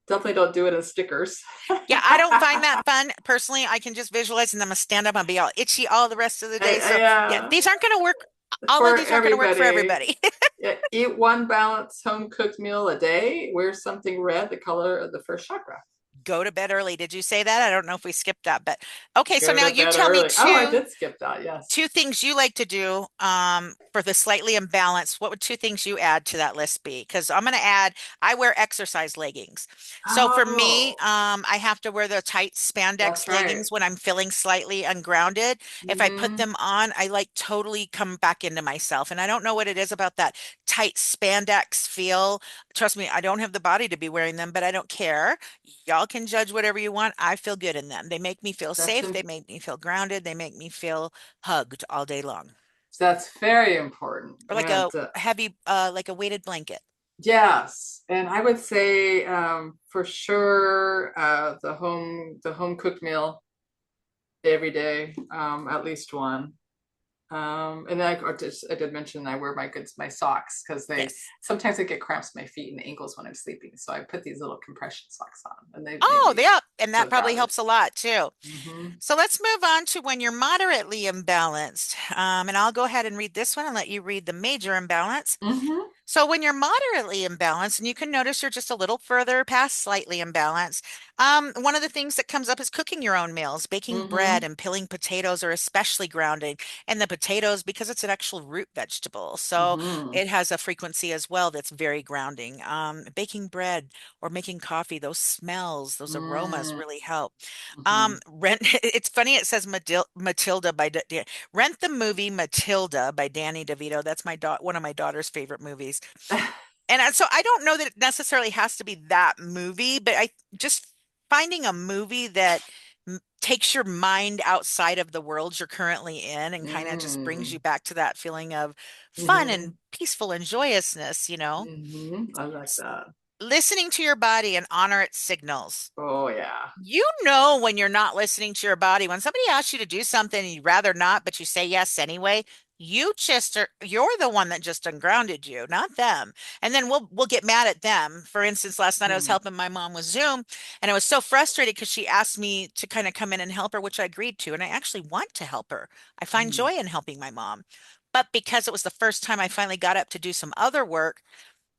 Definitely don't do it in stickers. Yeah, I don't find that fun. Personally, I can just visualize and I'm gonna stand up and be all itchy all the rest of the day. So yeah, Yeah, these aren't gonna work. All of for these aren't gonna work for everybody. everybody. Yeah, eat one balanced home cooked meal a day. Wear something red, the color of the first chakra. Go to bed early. Did you say that? I don't know if we skipped that, but okay. So Go now to you bed tell me early. Oh, I did skip that. Yes. two things you like to do for the slightly imbalanced. What would two things you add to that list be? Because I'm going to add, I wear exercise leggings. So for me, Oh, I have to wear the tight that's spandex right. leggings when I'm feeling slightly ungrounded. If I put Hmm. them on, I like totally come back into myself. And I don't know what it is about that tight spandex feel. Trust me, I don't have the body to be wearing them, but I don't care. Y'all can judge whatever you want. I feel good in them. They make me feel That's safe. They make me feel grounded. They make me feel hugged all day long, that's very important. or like And a heavy, like a weighted blanket. yes, and I would say for sure the home cooked meal every day, at least one. And then I did mention I wear my socks because they Yes. sometimes I get cramps in my feet and ankles when I'm sleeping. So I put these little compression socks on, and they make Oh, me yeah. And that feel probably grounded. helps a lot too. Hmm. So let's move on to when you're moderately imbalanced. And I'll go ahead and read this one and let you read the major imbalance. Hmm. So when you're moderately imbalanced, and you can notice you're just a little further past slightly imbalanced, one of the things that comes up is cooking your own meals. Baking bread Hmm. and peeling potatoes are especially grounding. And the potatoes, because it's an actual root vegetable, so Hmm. it has a frequency as well that's very grounding. Baking bread or making coffee, those smells, those aromas Hmm. really help. Hmm. Rent. It's funny. It says Matilda by Rent the movie Matilda by Danny DeVito. That's one of my daughter's favorite movies. And so I don't know that it necessarily has to be that movie, but I just finding a movie that takes your mind outside of the world you're currently in and kind of just brings you Mm. back to that feeling of fun Hmm. and peaceful and joyousness, you know. Hmm. I like S- that. Listening to your body and honor its signals. Oh yeah. You know when you're not listening to your body. When somebody asks you to do something and you'd rather not, but you say yes anyway, you're the one that just ungrounded you, not them. And then we'll get mad at them. For instance, last night I was Hmm. helping my mom with Zoom and I was so frustrated because she asked me to kind of come in and help her, which I agreed to. And I actually want to help her. I find Hmm. joy in helping my mom. But because it was the first time I finally got up to do some other work,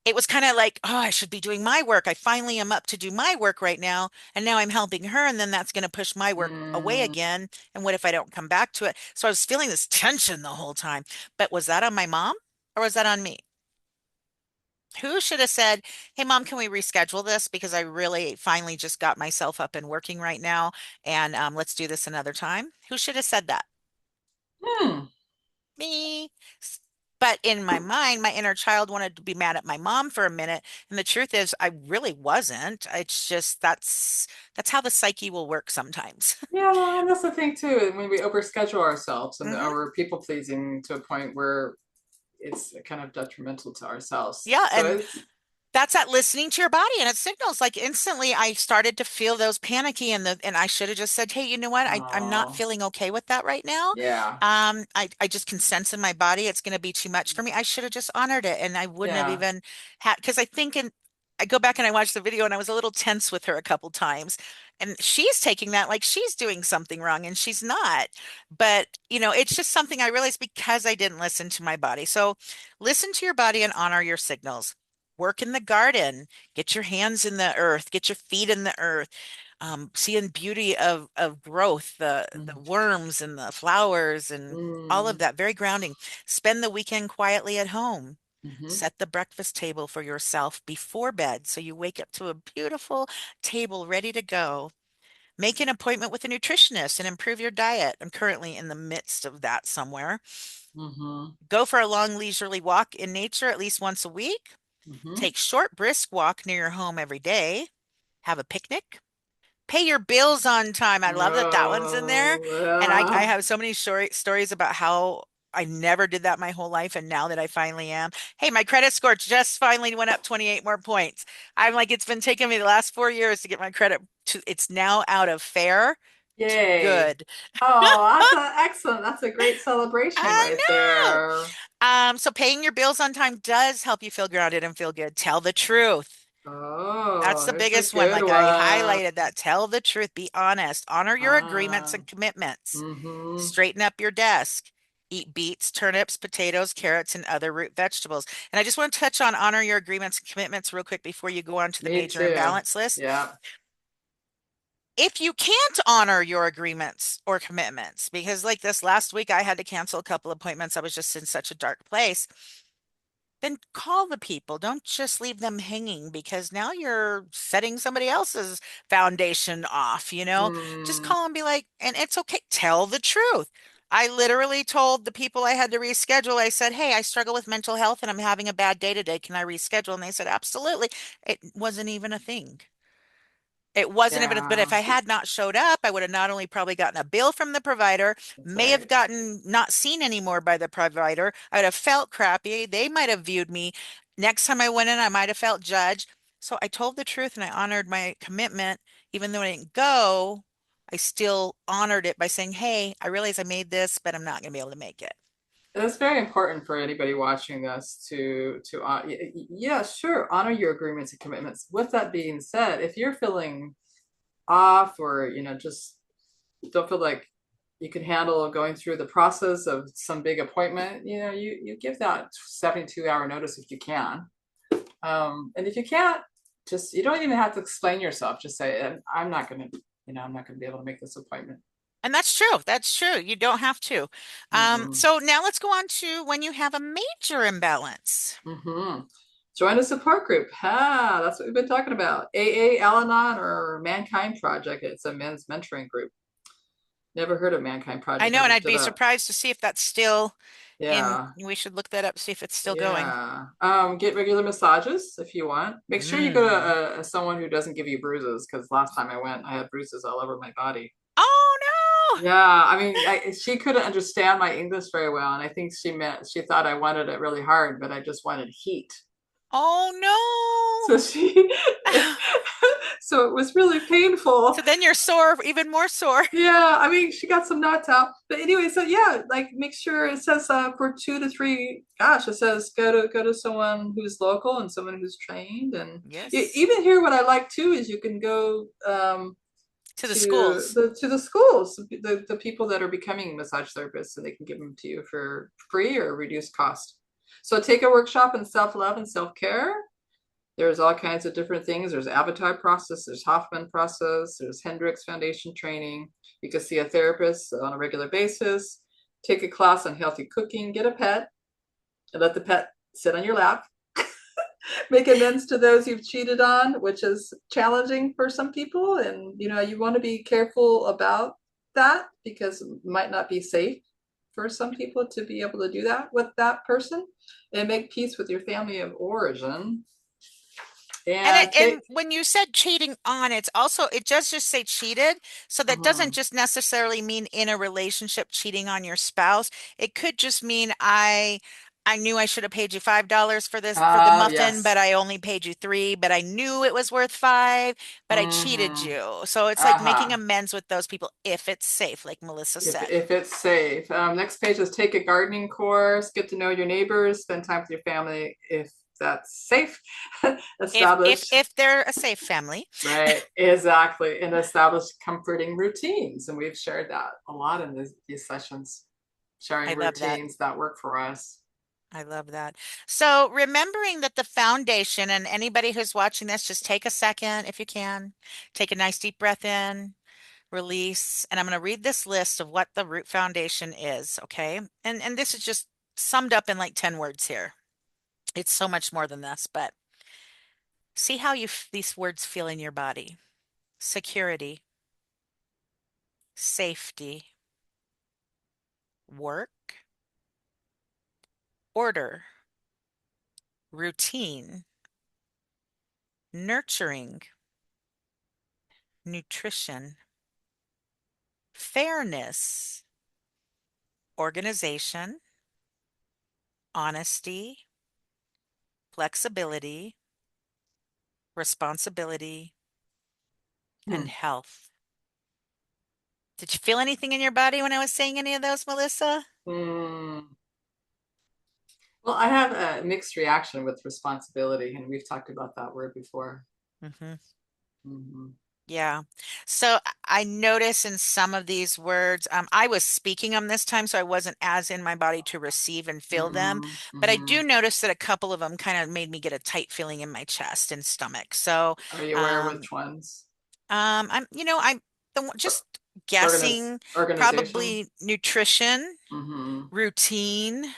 it was kind of like, oh, I should be doing my work. I finally am up to do my work right now. And now I'm helping her. And then that's going to push my work away Hmm. again. And what if I don't come back to it? So I was feeling this tension the whole time. But was that on my mom or was that on me? Who should have said, hey, mom, can we reschedule this? Because I really finally just got myself up and working right now. And let's do this another time. Who should have said that? Hmm. Me. But in my mind, my inner child wanted to be mad at my mom for a minute. And the truth is, I really wasn't. It's just that's how the psyche will work sometimes. Yeah, and that's the thing too. When we overschedule ourselves and Hmm. we're people pleasing to a point where it's kind of detrimental to ourselves. Yeah, So and it's that's at listening to your body and it signals like instantly I started to feel those panicky and I should have just said, hey, you know what? I'm not oh feeling okay with that right now. yeah, I just can sense in my body it's going to be too much for me. I should have just honored it and I wouldn't have yeah, even had because I go back and I watch the video and I was a little tense with her a couple times. And she's taking that like she's doing something wrong and she's not. But, it's just something I realized because I didn't listen to my body. So listen to your body and honor your signals. Work in the garden, get your hands in the earth, get your feet in the earth, seeing beauty of growth, the mm, worms and the flowers and all of mm, that. Very grounding. Spend the weekend quietly at home. hmm, Set the breakfast table for yourself before bed so you wake up to a beautiful table ready to go. Make an appointment with a nutritionist and improve your diet. I'm currently in the midst of that somewhere. hmm, Go for a long leisurely walk in nature at least once a week. hmm. Take short, brisk walk near your home every day. Have a picnic. Pay your bills on time. I love that that one's in there. Oh And I yeah. have so many stories about how I never did that my whole life. And now that I finally am, hey, my credit score just finally went up 28 more points. I'm like, it's been taking me the last 4 years to get my credit to, it's now out of fair to Yay. good. Oh, excellent. That's a great celebration I right know. there. So paying your bills on time does help you feel grounded and feel good. Tell the truth. That's Oh, the here's a biggest one. good Like I one. highlighted that. Tell the truth. Be honest. Honor your agreements Ah, and commitments. mm-hmm. Straighten up your desk. Eat beets, turnips, potatoes, carrots, and other root vegetables. And I just want to touch on honor your agreements and commitments real quick before you go on to the Me major too. imbalance list. Yeah. If you can't honor your agreements or commitments, because like this last week, I had to cancel a couple appointments. I was just in such a dark place. Then call the people. Don't just leave them hanging because now you're setting somebody else's foundation off, you know? Just Mm, call and be like, and it's okay. Tell the truth. I literally told the people I had to reschedule, I said, hey, I struggle with mental health and I'm having a bad day today. Can I reschedule? And they said, absolutely. It wasn't even a thing. It wasn't even, but if yeah, I had not showed up, I would have not only probably gotten a bill from the provider, that's may have right. gotten not seen anymore by the provider. I would have felt crappy. They might have viewed me. Next time I went in, I might have felt judged. So I told the truth and I honored my commitment. Even though I didn't go, I still honored it by saying, hey, I realize I made this, but I'm not going to be able to make it. It's very important for anybody watching this to yeah, sure, honor your agreements and commitments. With that being said, if you're feeling off or just don't feel like you can handle going through the process of some big appointment, you give that 72-hour notice if you can. And if you can't, just you don't even have to explain yourself. Just say, I'm not gonna, I'm not gonna be able to make this appointment. And that's true. That's true. You don't have to. Mm-mm. So now let's go on to when you have a major imbalance. Mm-hmm. Join a support group. Ah, that's what we've been talking about. AA, Al-Anon, or Mankind Project. It's a men's mentoring group. Never heard of Mankind I Project. know, I and I'd looked it be up. surprised to see if that's still in. Yeah. We should look that up, see if it's still going. Yeah. Get regular massages if you want. Make sure you go to Mm. someone who doesn't give you bruises because last time I went, I had bruises all over my body. Oh no! Yeah, I mean, she couldn't understand my English very well, and I think she thought I wanted it really hard, but I just wanted heat. So Oh she, no! so it was really painful. So then you're sore, even more sore. Yeah, I mean, she got some knots out, but anyway, so yeah, like make sure it says for 2 to 3. Gosh, it says go to someone who's local and someone who's trained, and Yes, even here, what I like too is you can go to the to schools. the schools, the people that are becoming massage therapists, and they can give them to you for free or reduced cost. So take a workshop in self-love and self-care. There's all kinds of different things. There's Avatar process, there's Hoffman process, there's Hendricks Foundation training. You can see a therapist on a regular basis, take a class on healthy cooking, get a pet, and let the pet sit on your lap. Make amends to those you've cheated on, which is challenging for some people. And you want to be careful about that because it might not be safe for some people to be able to do that with that person, and make peace with your family of origin. And And and take when you said cheating on, it's also it does just say cheated. So that doesn't Mhm. just necessarily mean in a relationship cheating on your spouse. It could just mean I knew I should have paid you $5 for this for the muffin, but Yes. I only paid you three, but I knew it was worth five, but I cheated Mm-hmm. you. So it's like making Uh-huh. amends with those people if it's safe, like Melissa If said. if it's safe. Next page is take a gardening course, get to know your neighbors, spend time with your family if that's safe. If if Establish, if they're a safe family. right, exactly, and establish comforting routines. And we've shared that a lot in these sessions, I sharing love that. routines that work for us. I love that. So remembering that the foundation, and anybody who's watching this, just take a second if you can. Take a nice deep breath in, release, and I'm going to read this list of what the root foundation is, okay? And this is just summed up in like 10 words here. It's so much more than this, but see how these words feel in your body. Security, safety, work, order, routine, nurturing, nutrition, fairness, organization, honesty, flexibility, responsibility, Hmm. and health. Did you feel anything in your body when I was saying any of those, Melissa? Hmm. Well, I have a mixed reaction with responsibility, and we've talked about that word before. Hmm. Hmm. Yeah. So I notice in some of these words, I was speaking them this time, so I wasn't as in my body to receive and feel them. Hmm. But I Hmm. do notice that a couple of them kind of made me get a tight feeling in my chest and stomach. So, Are you aware um, which ones? I'm Or, just guessing, organization? probably nutrition, Hmm. routine,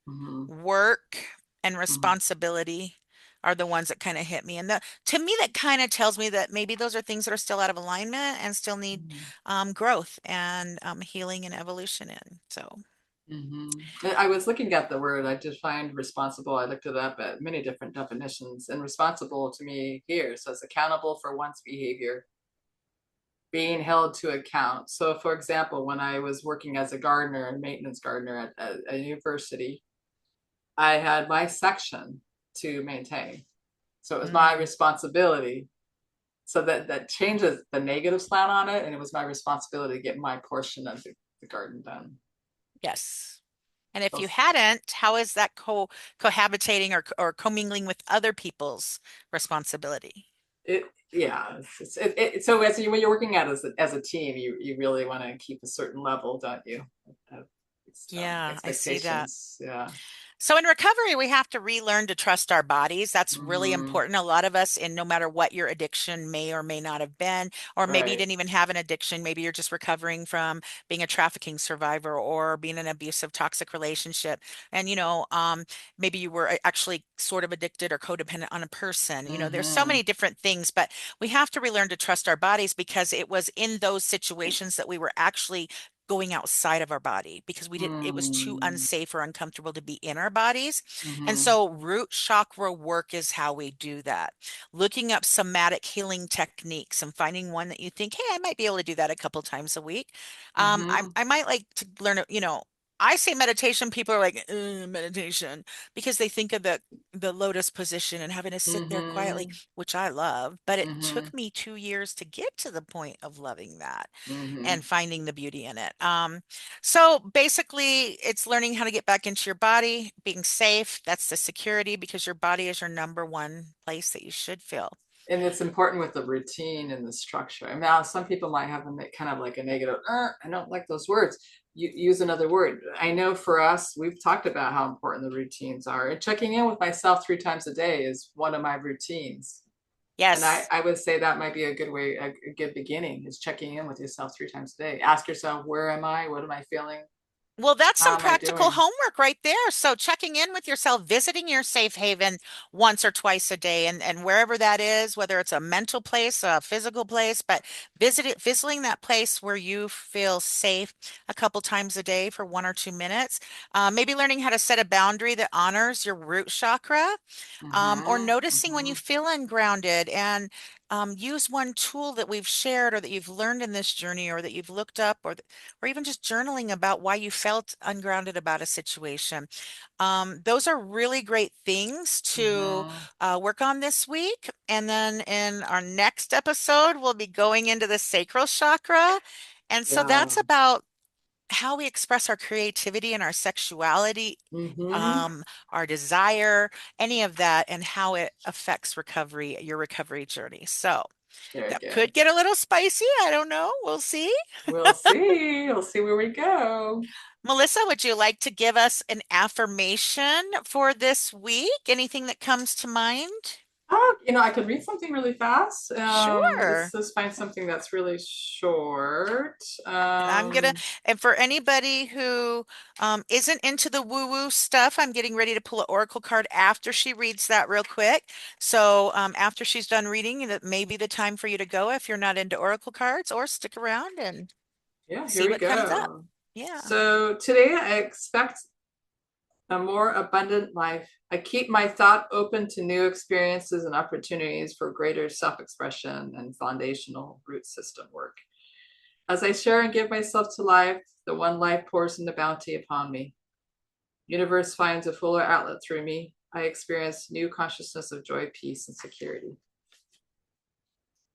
Hmm. work, and Hmm. responsibility are the ones that kind of hit me. And to me, that kind of tells me that maybe those are things that are still out of alignment and still need growth and healing and evolution in. So, Hmm. I was looking at the word, I just find responsible. I looked it up at many different definitions, and responsible to me here says accountable for one's behavior, being held to account. So, for example, when I was working as a gardener and maintenance gardener at a university, I had my section to maintain. So it was my mm, responsibility. So that changes the negative slant on it, and it was my responsibility to get my portion of the garden done. yes. And if you So hadn't, how is that cohabitating or commingling with other people's responsibility? it, yeah, so as when you're working out as a team, you really want to keep a certain level, don't you? Of Yeah, I see that. expectations. Yeah. So in recovery, we have to relearn to trust our bodies. That's really Hmm. important. A lot of us, in no matter what your addiction may or may not have been, or maybe you Right. didn't even have an addiction, maybe you're just recovering from being a trafficking survivor or being in an abusive, toxic relationship. And, maybe you were actually sort of addicted or codependent on a person. There's so Hmm. many different things, but we have to relearn to trust our bodies because it was in those situations that we were actually going outside of our body because it was too Hmm. unsafe or uncomfortable to be in our bodies. And Hmm. so root chakra work is how we do that. Looking up somatic healing techniques and finding one that you think, hey, I might be able to do that a couple times a week. Hmm. I might like to learn, I say meditation, people are like, meditation, because they think of the lotus position and having to sit there quietly, Hmm. which I love, but it Hmm. took me 2 years to get to the point of loving that and Hmm. finding the beauty in it. So basically, it's learning how to get back into your body, being safe. That's the security because your body is your number one place that you should feel. And it's important with the routine and the structure. And now some people might have a kind of like a negative, I don't like those words. You use another word. I know for us, we've talked about how important the routines are. And checking in with myself 3 times a day is one of my routines. And Yes. I would say that might be a good way, a good beginning is checking in with yourself 3 times a day. Ask yourself, where am I? What am I feeling? Well, that's How some am I practical doing? homework right there. So checking in with yourself, visiting your safe haven once or twice a day, and wherever that is, whether it's a mental place, a physical place, but visiting that place where you feel safe a couple times a day for 1 or 2 minutes. Maybe learning how to set a boundary that honors your root chakra, or Mm-hmm. noticing when you Mm-hmm. feel ungrounded and use one tool that we've shared or that you've learned in this journey or that you've looked up or even just journaling about why you felt ungrounded about a situation. Those are really great things to Mm-hmm. work on this week. And then in our next episode, we'll be going into the sacral chakra. And so Yeah. that's about how we express our creativity and our sexuality, Mm-hmm. um, our desire, any of that, and how it affects recovery, your recovery journey. So Very that good. could get a little spicy. I don't know. We'll see. We'll see. We'll see where we go. Melissa, would you like to give us an affirmation for this week? Anything that comes to mind? Oh, I could read something really fast. Let's Sure. just find something that's really short. And and for anybody who isn't into the woo-woo stuff, I'm getting ready to pull an oracle card after she reads that real quick. So after she's done reading, that may be the time for you to go if you're not into oracle cards, or stick around and Yeah, here see we what comes up. go. Yeah. So today I expect a more abundant life. I keep my thought open to new experiences and opportunities for greater self expression and foundational root system work. As I share and give myself to life, the one life pours in the bounty upon me. Universe finds a fuller outlet through me. I experience new consciousness of joy, peace, and security.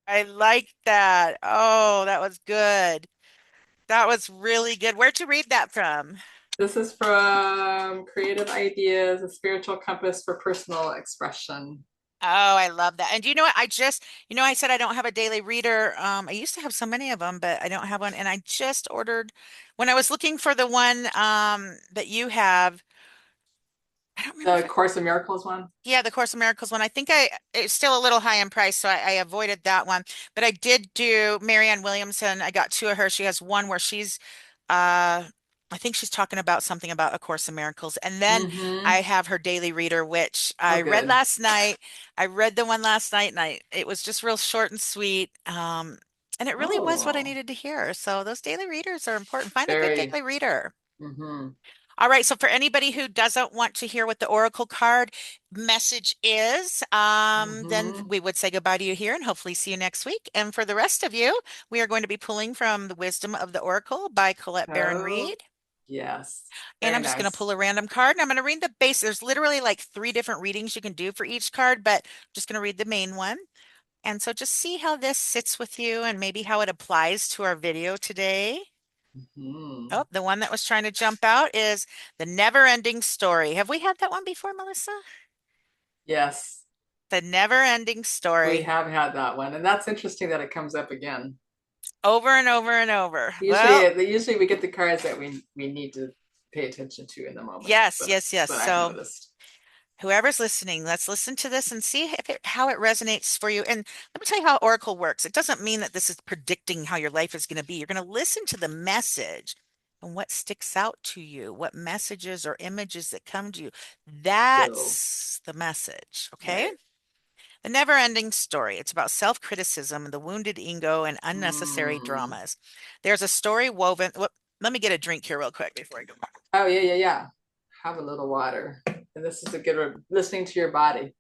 I like that. Oh, that was good. That was really good. Where'd you read that from? This is from Creative Ideas, a spiritual compass for personal expression. Oh, I love that. And do you know what? I said I don't have a daily reader. I used to have so many of them, but I don't have one. And I just ordered when I was looking for the one that you have. I don't remember The if I, Course in Miracles one. yeah, the Course of Miracles one. I think it's still a little high in price, so I avoided that one. But I did do Marianne Williamson. I got two of her. She has one where she's uh I think she's talking about something about A Course in Miracles. And then Mm-hmm. I have her daily reader, which Oh, I read good. last night. I read the one last night and it was just real short and sweet. And it really was what I Oh, needed to hear. So those daily readers are important. Find a good very. daily reader. Mm-hmm. All right, so for anybody who doesn't want to hear what the Oracle card message is, then Mm-hmm. we would say goodbye to you here and hopefully see you next week. And for the rest of you, we are going to be pulling from The Wisdom of the Oracle by Colette Baron Oh, Reed. yes. And Very I'm just going to nice. pull a random card and I'm going to read the base. There's literally like three different readings you can do for each card, but I'm just going to read the main one. And so just see how this sits with you and maybe how it applies to our video today. Mm-hmm. Oh, the one that was trying to jump out is The Never Ending Story. Have we had that one before, Melissa? Yes, The Never Ending we Story. have had that one, and that's interesting that it comes up again. Over and over and over. Usually, Well, usually we get the cards that we need to pay attention to in the moment. yes, But yes, yes. that I've So noticed. whoever's listening, let's listen to this and see how it resonates for you. And let me tell you how Oracle works. It doesn't mean that this is predicting how your life is going to be. You're going to listen to the message and what sticks out to you, what messages or images that come to you. Build. That's the message. Okay. Right. The Never Ending Story. It's about self-criticism, the wounded ego, and unnecessary Mm. dramas. There's a story woven. Whoop, let me get a drink here real quick before I go. Oh yeah, yeah, yeah. Have a little water, and this is a good listening to your body.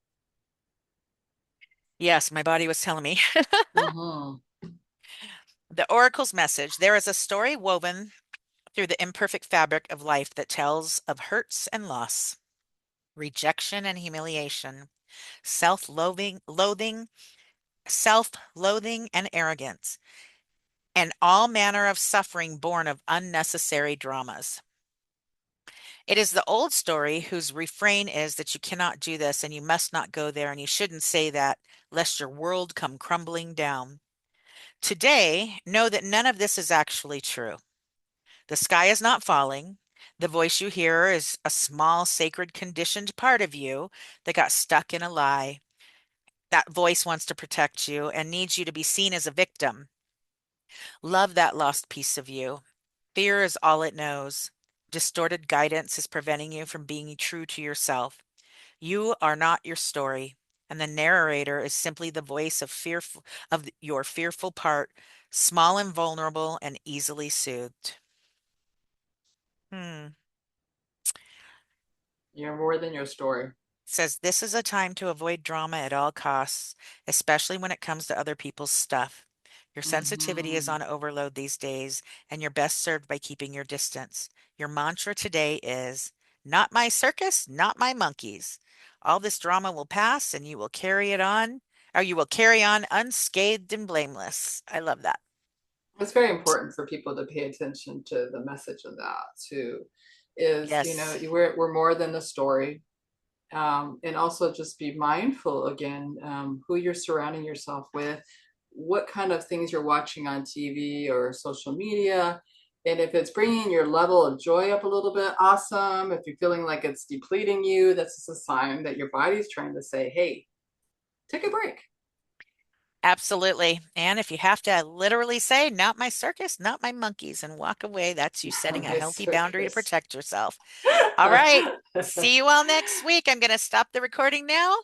Yes, my body was telling me. Mm-hmm. The Oracle's message. There is a story woven through the imperfect fabric of life that tells of hurts and loss, rejection and humiliation, self-loathing, self-loathing and arrogance, and all manner of suffering born of unnecessary dramas. It is the old story whose refrain is that you cannot do this and you must not go there and you shouldn't say that, lest your world come crumbling down. Today, know that none of this is actually true. The sky is not falling. The voice you hear is a small, sacred, conditioned part of you that got stuck in a lie. That voice wants to protect you and needs you to be seen as a victim. Love that lost piece of you. Fear is all it knows. Distorted guidance is preventing you from being true to yourself. You are not your story, and the narrator is simply the voice of your fearful part, small and vulnerable and easily soothed. Hmm. You're more than your story. Says this is a time to avoid drama at all costs, especially when it comes to other people's stuff. Your sensitivity is Mm-hmm. on overload these days, and you're best served by keeping your distance. Your mantra today is not my circus, not my monkeys. All this drama will pass, and you will carry it on, or you will carry on unscathed and blameless. I love that. It's very important for people to pay attention to the message of that too. Is Yes, we're more than a story, and also just be mindful again, who you're surrounding yourself with, what kind of things you're watching on TV or social media, and if it's bringing your level of joy up a little bit, awesome. If you're feeling like it's depleting you, that's just a sign that your body's trying to say, hey, take a break. absolutely. And if you have to literally say, not my circus, not my monkeys, and walk away, that's you setting a My healthy boundary to circus. protect yourself. All right. See you all next week. I'm going to stop the recording now.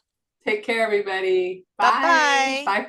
Take care, everybody. Bye Bye. bye. Bye.